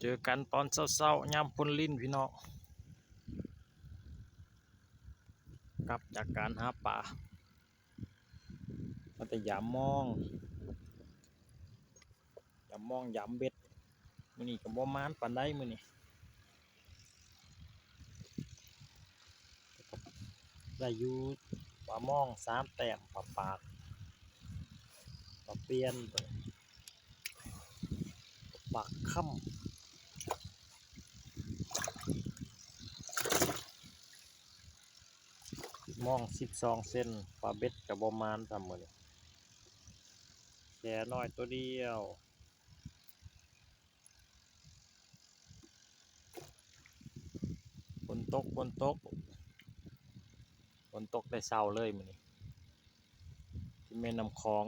เจอกันตอนเช้าๆยามพ้นลิ้นพี่น้องกลับจากการหาปลามาแต่ยามมองยามเบ็ดมื้อนี้ก็บ่มานปานใดมื้อนี้ได้อยู่ปลามอง3 แต้มปลาปากปลาเปียนปลาค่ำมอง12 เซนปลาเบ็ดก็บ่มานซำมื้อนี้แค่น้อยตัวเดียวฝนตกแต่เช้าเลยมื้อนี้ที่แม่น้ำคลอง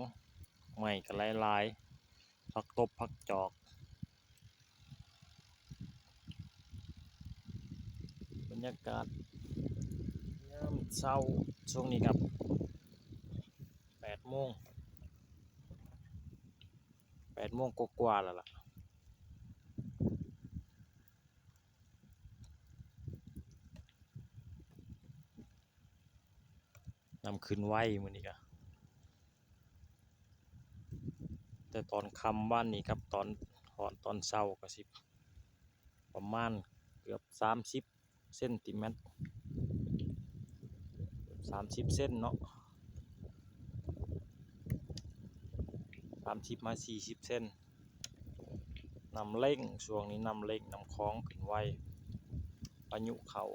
ไม้ก็หลายๆผักตบผักจอกบรรยากาศยามเช้าช่วงนี้ครับ8 โมงกว่าๆแล้วล่ะนำขึ้นไว้มื้อนี้ก็แต่ตอนค่ำบ้านนี้ครับตอนเช้าก็สิประมาณเกือบ30 เซนติเมตร30 เซนเนาะ30มา40 เซนน้ำเร่งช่วงนี้น้ำเร่งน้ำคลองขึ้นไวพายุเข้า